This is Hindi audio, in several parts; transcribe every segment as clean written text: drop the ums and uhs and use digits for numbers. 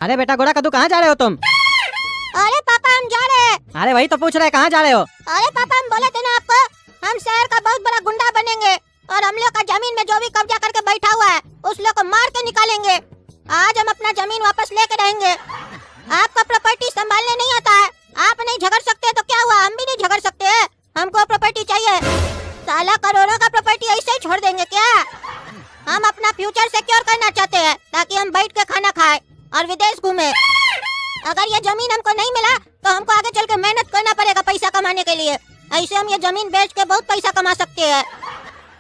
अरे बेटा गोरा कद्दू कहाँ जा रहे हो तुम? अरे पापा हम जा रहे हैं। अरे वही तो पूछ रहे कहाँ जा रहे हो? अरे पापा हम बोले थे ना आपको, हम शहर का बहुत बड़ा गुंडा बनेंगे और हम लोग का जमीन में जो भी कब्जा करके बैठा हुआ है उस लोग को मार के निकालेंगे। आज हम अपना जमीन वापस लेके रहेंगे। आपका प्रॉपर्टी संभालने नहीं आता है, आप नहीं झगड़ सकते तो क्या हुआ, हम भी नहीं झगड़ सकते हैं। हमको प्रॉपर्टी चाहिए। साला करोड़ों का प्रॉपर्टी ऐसे ही छोड़ देंगे क्या? हम अपना फ्यूचर सिक्योर करना चाहते हैं ताकि हम बैठ के खाना खाएं और विदेश घूमे। अगर ये जमीन हमको नहीं मिला तो हमको आगे चल के मेहनत करना पड़ेगा पैसा कमाने के लिए। ऐसे हम ये जमीन बेच के बहुत पैसा कमा सकते हैं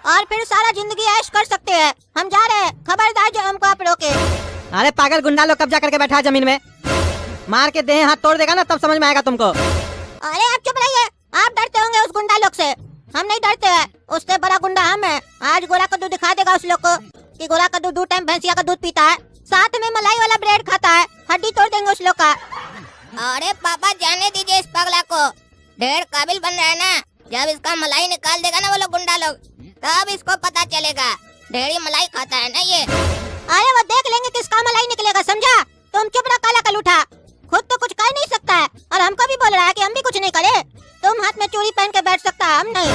और फिर सारा जिंदगी ऐश कर सकते हैं। हम जा रहे हैं, खबरदार जो हमको आप रोके। अरे पागल, गुंडा लोग कब्जा करके बैठा है जमीन में, मार के देह हाथ तोड़ देगा ना तब समझ में आएगा तुमको। अरे आप चुप रहिए, आप डरते होंगे उस गुंडा लोग से, हम नहीं डरते हैं। उससे बड़ा गुंडा हम है। आज गोरा कद्दू दिखा देगा उस लोग को कि गोरा कद्दू 2 टाइम भैंसिया का दूध पीता है, साथ में मलाई वाला ब्रेड खाता है। हड्डी तोड़ देंगे उस लोग का। अरे पापा जाने दीजिए इस पगला को, ढेर काबिल बन रहा है ना। जब इसका मलाई निकाल देगा ना वो लोग गुंडा लोग, तब इसको पता चलेगा। ढेरी मलाई खाता है ना ये। अरे वो देख लेंगे किसका मलाई निकलेगा, समझा? तुम चुप रहो काला कलूठा, खुद तो कुछ कर नहीं सकता है और हमको भी बोल रहा है कि हम भी कुछ नहीं करे। तुम हाथ में चूड़ी पहन के बैठ सकता है, हम नहीं।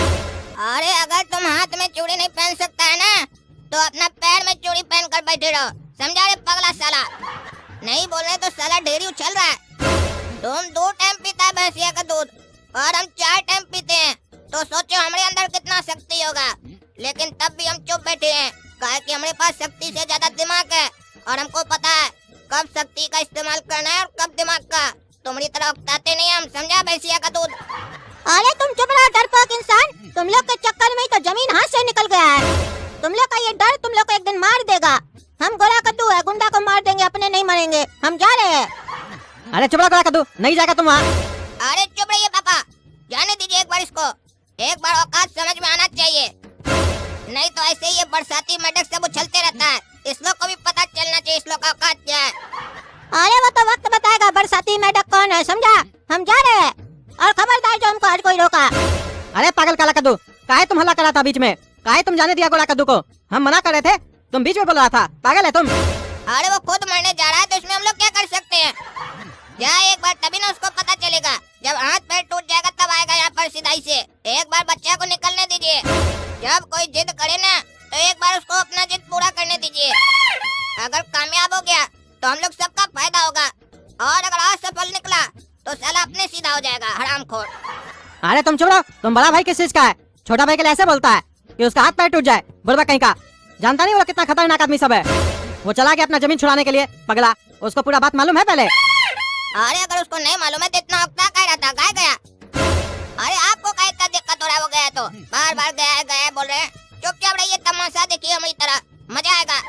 अरे अगर तुम हाथ में चूड़ी नहीं पहन सकता है ना तो अपना पैर में चूड़ी पहन कर बैठे रहो, समझा रे पगला साला। नहीं बोलने तो साला ढेरी उछल रहा है। तुम 2 टाइम पीता है भैंसिया का दूध और हम 4 टाइम पीते हैं, तो सोचो हमारे अंदर कितना शक्ति होगा। लेकिन तब भी हम चुप बैठे हैं, काहे कि हमारे पास शक्ति से ज्यादा दिमाग है और हमको पता है कब शक्ति का इस्तेमाल करना है और कब दिमाग का। तुम्हारी तरह उकताते नहीं हम, समझा भैंसिया का दूध। अरे तुम चुप रहो डरपोक इंसान, तुम लोग के चक्कर में ही तो जमीन हाथ से निकल गया है। तुम लोग का ये डर तुम लोग को एक दिन मार देगा। हम गोरा कद्दू है, गुंडा को मार देंगे, अपने नहीं मरेंगे। हम जा रहे हैं। अरे चुप रहो गोरा कद्दू, नहीं जाएगा तुम वहाँ। अरे चुप रहिए पापा, जाने दीजिए एक बार इसको। एक बार औकात समझ में आना चाहिए, नहीं तो ऐसे ही ये बरसाती मेढक से उछलते रहता है। इस लोग को भी पता चलना चाहिए इस लोग का औकात क्या है। अरे वो तो वक्त बताएगा बरसाती मेढक कौन है, समझा? हम जा रहे हैं और खबरदार जो हमको आज कोई रोका। अरे पागल काला कद्दू, काहे तुम हल्ला करा था बीच में? काहे तुम जाने दिया गोरा कद्दू को? हम मना कर रहे थे, तुम बीच में बोल रहा था। पागल है तुम। अरे वो खुद मरने जा रहा है तो इसमें हम लोग क्या कर सकते हैं? जा एक बार, तभी ना उसको पता चलेगा। जब हाथ पैर टूट जाएगा तब आएगा यहाँ पर सिधाई से। एक बार बच्चा को निकलने दीजिए। जब कोई जिद करे ना तो एक बार उसको अपना जिद पूरा करने दीजिए। अगर कामयाब हो गया तो हम लोग सबका फायदा होगा, और अगर असफल निकला तो साला अपने सीधा हो जाएगा, हरामखोर। अरे तुम चुप रहो, तुम बड़ा भाई किस चीज का है? छोटा भाई के लिए ऐसे बोलता है कि उसका हाथ पैर टूट जाए? बुढ़वा कहीं का, जानता नहीं वो कितना खतरनाक आदमी सब है। वो चला गया अपना जमीन छुड़ाने के लिए, पगला। उसको पूरा बात मालूम है पहले? अरे अगर उसको नहीं मालूम है तो इतना हफ्ता कह रहा था, गाय गया। अरे आपको क्या इतना दिक्कत हो रहा है? वो गया तो बार बार गया बोल रहे हैं। चुपचाप रहिए, तमाशा देखिए हमारी तरह, मजा आएगा।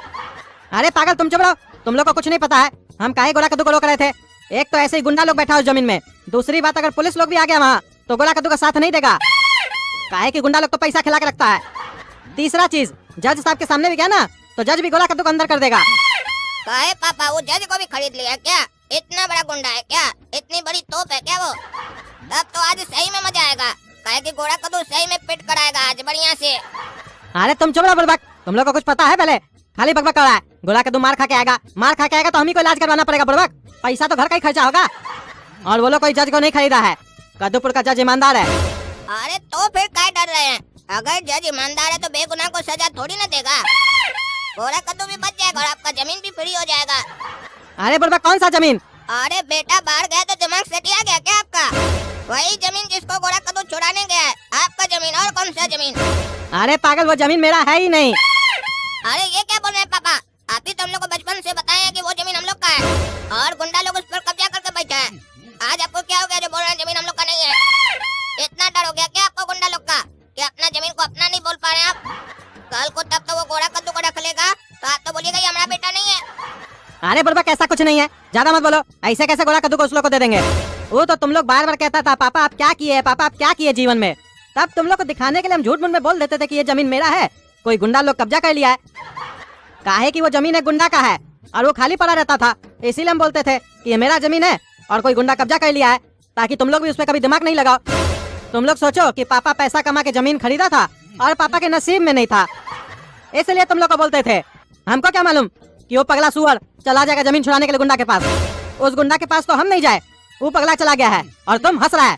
अरे पागल तुम चुप रहो, तुम लोग को कुछ नहीं पता है। हम काहे गोरा कद्दू को रोक रहे थे? एक तो ऐसे ही गुंडा लोग बैठा उस जमीन में, दूसरी बात अगर पुलिस लोग भी आ गया वहाँ तो गोरा कद्दू का साथ नहीं देगा, काहे कि गुंडा लोग तो पैसा खिला के रखता है। तीसरा चीज, जज साहब के सामने भी गया ना तो जज भी गोरा कद्दू को अंदर कर देगा। काहे पापा, वो जज को भी खरीद लिया क्या? इतना बड़ा गुंडा है क्या? इतनी बड़ी तोप है क्या वो? तब तो आज सही में मजा आएगा, काहे कि गोरा कद्दू सही में पिट कर आएगा आज बढ़िया से। अरे तुम चुप रहो बुड़बक, तुम लोग को कुछ पता है पहले? खाली बकबक कर रहा है। गोरा कद्दू मार खा के आएगा, मार खा के आएगा तो हम ही को इलाज करवाना पड़ेगा बुड़बक। पैसा तो घर का ही खर्चा होगा। और वो लोग कोई जज को नहीं खरीदा है, कद्दूपुर का जज ईमानदार है। अरे तो फिर क्या डर रहे हैं? अगर जज ईमानदार है तो बेगुनाह को सजा थोड़ी ना देगा। गोरा कद्दू भी बच जाएगा और आपका जमीन भी फ्री हो जाएगा। अरे बुड़बक कौन सा जमीन? अरे बेटा बाहर गया तो दिमाग सटिया गया क्या आपका? वही जमीन जिसको गोरा कद्दू छुड़ाने गया है, आपका जमीन। और कौन सा जमीन? अरे पागल, वो जमीन मेरा है ही नहीं। अरे ये क्या बोल रहे हैं पापा? आप ही तो हम लोग को बचपन से बताए हैं कि वो जमीन हम लोग का है और गुंडा लोग उस पर कब्जा करके बैठा है। आज आपको क्या हो गया जो बोल रहे हैं जमीन हम लोग का नहीं है? इतना डर हो गया क्या आपको गुंडा लोग का कि अपना जमीन को अपना नहीं बोल पा रहे हैं आप? कल को तब तो वो गोरा कद्दू को रख लेगा तो आप तो बोलिएगा ये हमारा बेटा नहीं है। अरे बुड़बक ऐसा कुछ नहीं है, ज्यादा मत बोलो। ऐसे कैसे गोरा कद्दू को उस लोग को दे देंगे? वो तो तुम लोग बार बार कहता था पापा आप क्या किए, पापा आप क्या किए जीवन में। तब तुम लोग को दिखाने के लिए हम झूठ मूठ में बोल देते थे कि ये जमीन मेरा है, कोई गुंडा लोग कब्जा कर लिया है। काहे कि वो जमीन एक गुंडा का है और वो खाली पड़ा रहता था, इसीलिए हम बोलते थे कि ये मेरा जमीन है और कोई गुंडा कब्जा कर लिया है, ताकि तुम लोग भी उस पर कभी दिमाग नहीं लगाओ। तुम लोग सोचो कि पापा पैसा कमा के जमीन खरीदा था और पापा के नसीब में नहीं था, इसलिए तुम लोग को बोलते थे। हमको क्या मालूम कि वो पगला सुअर चला जाएगा जमीन छुड़ाने के लिए गुंडा के पास। उस गुंडा के पास तो हम नहीं जाए, वो पगला चला गया है और तुम हंस रहा है।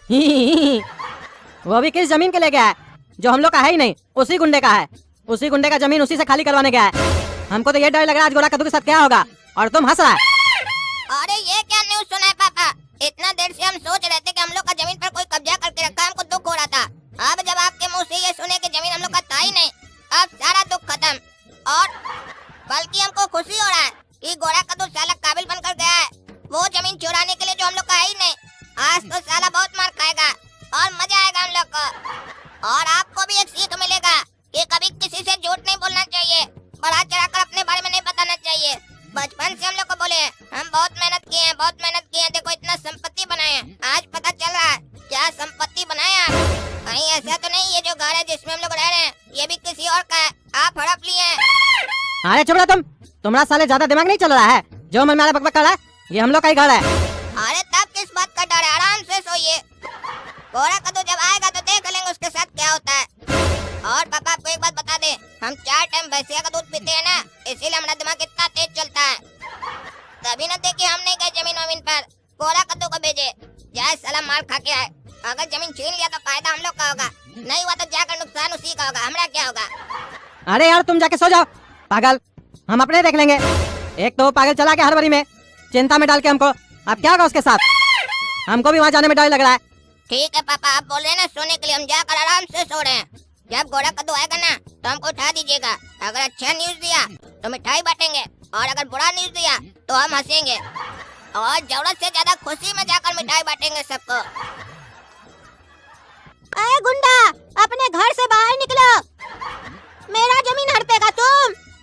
वो भी किस जमीन के ले गया है जो हम लोग का है ही नहीं, उसी गुंडे का है। उसी गुंडे का जमीन उसी से खाली करवाने गया है। हमको तो ये डर लग रहा है आज गोरा कद्दू के साथ क्या होगा, और तुम हंस रहा है। अरे ये क्या न्यूज़ सुना है पापा? इतना देर से हम सोच रहे थे कि हम लोग का जमीन पर कोई कब्जा करके रखा है, हमको दुख हो रहा था। अब जब आपके मुंह से ये सुने कि जमीन हम लोग का था ही नहीं, अब सारा दुख खत्म। और बल्कि हमको खुशी हो रहा है कि गोरा कद्दू साला काबिल बनकर गया है वो जमीन चुराने के लिए जो हम लोग का है ही नहीं। आज तो साला बहुत मार खाएगा और मजा आएगा हम लोग को। और आपको भी एक सीख मिलेगा कि कभी किसी से झूठ नहीं बोलना चाहिए, बढ़ा चढ़ाकर अपने बारे में नहीं बताना चाहिए। बचपन से हम लोग को बोले हम बहुत मेहनत किए हैं, बहुत मेहनत किए हैं, देखो इतना संपत्ति बनाए हैं। आज पता चल रहा है क्या संपत्ति बनाया। कहीं ऐसा तो नहीं ये जो घर है जिसमें हम लोग रह रहे हैं ये भी किसी और का है, आप हड़प लिए हैं। अरे चुप रहो तुम, तुम्हारा साले ज्यादा दिमाग नहीं चल रहा है। जो मन में बकबक कर रहा है ये हम लोग का ही घर है। अरे तब किस बात का डर है, आराम से सोइए। गोरा कद्दू जब आएगा तो देख लेंगे उसके साथ क्या होता है। और पापा आपको एक बात बता दे, हम 4 टाइम भैंसिया का दूध पीते हैं ना, इसीलिए हमारा दिमाग इतना तेज चलता है। तभी न देखिए हम नहीं गए जमीन वमीन पर, गोरा कद्दू को भेजे जाए साला मार खा के आए। अगर जमीन छीन लिया तो फायदा हम लोग का होगा, नहीं हुआ तो जाकर नुकसान उसी का होगा, हमारा क्या होगा। अरे यार तुम जाके सो जाओ पागल, हम अपने देख लेंगे। एक तो वो पागल चला गया हड़बड़ी में, चिंता में डाल के हमको, अब क्या होगा उसके साथ। हमको भी वहाँ जाने में डर लग रहा है। ठीक है पापा, आप बोल रहे हैं ना सोने के लिए, हम जाकर आराम से सो रहे हैं। जब गोरा कद्दू आएगा ना तो हमको उठा दीजिएगा। अगर अच्छा न्यूज दिया तो मिठाई बांटेंगे, और अगर बुरा न्यूज दिया तो हम हंसेंगे, और जरूरत से ज्यादा खुशी में जाकर मिठाई बांटेंगे सबको। अरे गुंडा, अपने घर से बाहर निकलो। मेरा जमीन हड़पेगा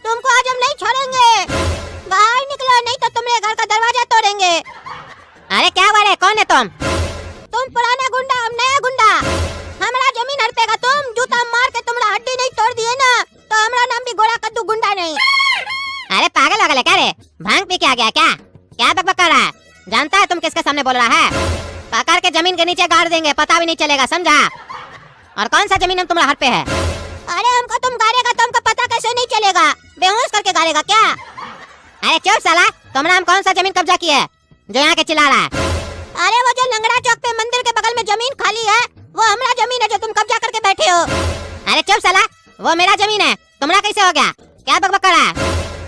तुमको आज हम नहीं छोड़ेंगे। बाहर निकलो नहीं तो तुम्हारे घर का दरवाजा तोड़ेंगे। अरे क्या बात है, कौन है तुम? तुम पुराना गुंडा, हम नया गुंडा। हमारा जमीन हड़पेगा तुम, जूता मार के तुम्हारा हड्डी नहीं तोड़ दिए ना तो हमारा नाम भी गोरा कद्दू गुंडा नहीं। अरे पागल हो गए क्या रे, भांग पी के आ गया क्या बकबक कर रहा है? जानता है तुम किसके सामने बोल रहा है? पकड़ के जमीन के नीचे गाड़ देंगे, पता भी नहीं चलेगा, समझा? और कौन सा जमीन तुम्हारे हाथ पे है? अरे हमको तुम गाड़ेगा तो हमको पता कैसे नहीं चलेगा? बेहोश करके गाड़ेगा क्या? अरे चुप साला, तुमने हम कौन सा जमीन कब्जा किया है जो यहाँ के चिल्ला रहा है? अरे वो जो लंगड़ा चौक पे मंदिर के बगल में जमीन खाली है वो हमारा जमीन है जो तुम कब्जा करके बैठे हो। अरे चुप साला, वो मेरा जमीन है, तुम्हारा कैसे हो गया? क्या बकबक कर रहा है?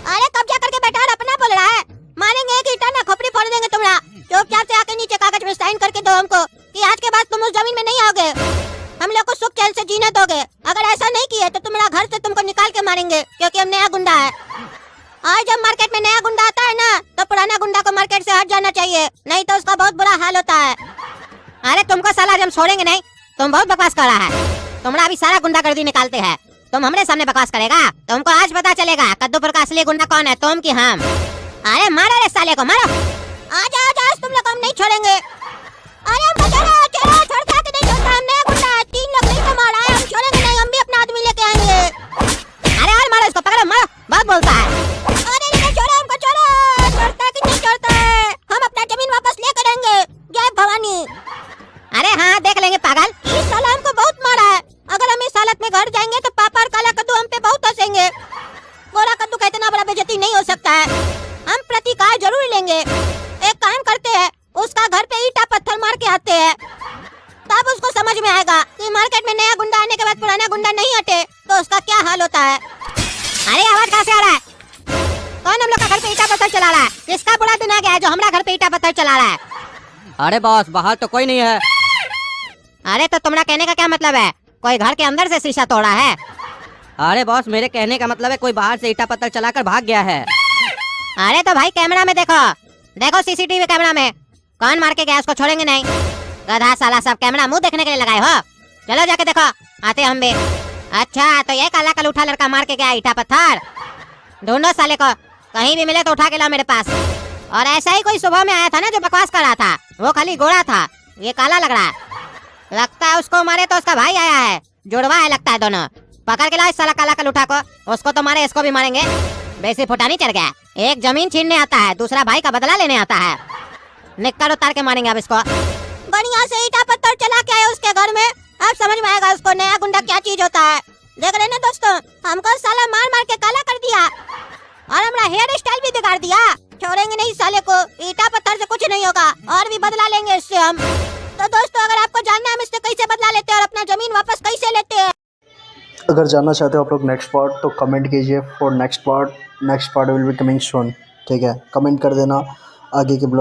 अरे कब्जा करके बैठा और अपना बोल रहा है। मारेंगे एक ईंटा ना खोपड़ी फोड़ देंगे तुम्हारा। चुपचाप से आके नीचे कागज में साइन करके दो हमको कि आज के बाद तुम उस जमीन में नहीं आओगे, हम लोग को सुख चैन से जीने दोगे। अगर ऐसा नहीं किए तो तुम्हारा घर से तुमको निकाल के मारेंगे, क्योंकि हम नया गुंडा है। आज जब मार्केट में नया गुंडा आता है ना तो पुराना गुंडा को मार्केट से हट जाना चाहिए, नहीं तो उसका बहुत बुरा हाल होता है। अरे तुमको साला हम छोड़ेंगे नहीं, तुम बहुत बकवास कर रहा है। तुम्हारा अभी सारा गुंडागर्दी निकालते हैं, तुम हमरे सामने बकवास करेगा? तुमको आज पता चलेगा कद्दूपुर का असली गुंडा कौन है, तुम की हम। अरे मारो रे साले को, मारो। आज तुम लोग हम नहीं छोड़ेंगे। अरे हम चलो छोड़ता कि नहीं छोड़ता, हम नया गुंडा है, 3 लोग नहीं तो मारा है, हम छोड़ेंगे नहीं, हम भी अपना आदमी लेके आएंगे। अरे और मारो इसको, पकड़ो मारो, बहुत बोलता है। अरे नहीं छोड़ो हमको, छोड़ो। छोड़ता कि नहीं छोड़ता है, हम अपना जमीन वापस लेकर आएंगे। जय भवानी। अरे हाँ देख लेंगे पागल। इस साल हमको बहुत मारा है, अगर हम इस हालत में घर जाएंगे तो पापा और काला कद्दू हम पे बहुत हंसेंगे। गोरा कद्दू का इतना बड़ा बेइज्जती नहीं हो सकता है, हम प्रतिकार जरूर लेंगे। एक काम करते हैं, उसका घर पे ईंटा पत्थर मार के आते हैं, तब उसको समझ में आएगा कि मार्केट में नया गुंडा आने के बाद पुराना गुंडा नहीं हटे तो उसका क्या हाल होता है। अरे आवाज कहाँ से आ रहा है? कौन हम लोग का घर पे ईंटा पत्थर चला रहा है? किसका बुरा दिन आ गया है जो हमारा घर पे ईंटा पत्थर चला रहा है? अरे बॉस, बाहर तो कोई नहीं है। अरे तो तुम्हारा कहने का क्या मतलब है? कोई घर के अंदर से शीशा तोड़ा है? अरे बॉस, मेरे कहने का मतलब है कोई बाहर से ईंटा पत्थर चलाकर भाग गया है। अरे तो भाई कैमरा में देखो, देखो सीसीटीवी कैमरा में, कौन मार के गया उसको छोड़ेंगे नहीं। गधा साला, सब कैमरा मुंह देखने के लिए लगाए हो? चलो जाके देखो, आते हम भी। अच्छा तो ये काला कलूठा लड़का मार के गया ईंटा पत्थर, ढूंढो साले को, कहीं भी मिले तो उठा के लाओ मेरे पास। और ऐसा ही कोई सुबह में आया था ना जो बकवास कर रहा था, वो खाली गोरा था, ये काला लग रहा है। लगता है उसको मारे तो उसका भाई आया है, जुड़वा है लगता है दोनों। पकड़ के लाओ इस साला काला कलूठा को, उसको तो मारे इसको भी मारेंगे। बेसी फुटानी चढ़ गया, एक जमीन छीनने आता है, दूसरा भाई का बदला लेने आता है। निक्कर उतार के मारेंगे अब इसको। बढ़िया से ईंटा पत्थर चला के आए उसके घर में, अब समझ में आएगा उसको नया गुंडा क्या चीज होता है। देख रहे ना दोस्तों, हमको साला मार मार के काला कर दिया। और हमारा हेयर स्टाइल भी बिगाड़ दिया। छोड़ेंगे नहीं साले को, ईटा पत्थर से कुछ नहीं होगा और भी बदला लेंगे इससे हम। तो दोस्तों अगर आपको जानना है हम इससे कैसे बदला लेते हैं और अपना जमीन वापस कैसे लेते हैं, अगर जानना चाहते हो आप लोग नेक्स्ट पार्ट तो कमेंट कीजिए for next part will be coming soon. ठीक है, कमेंट कर देना आगे के ब्लॉग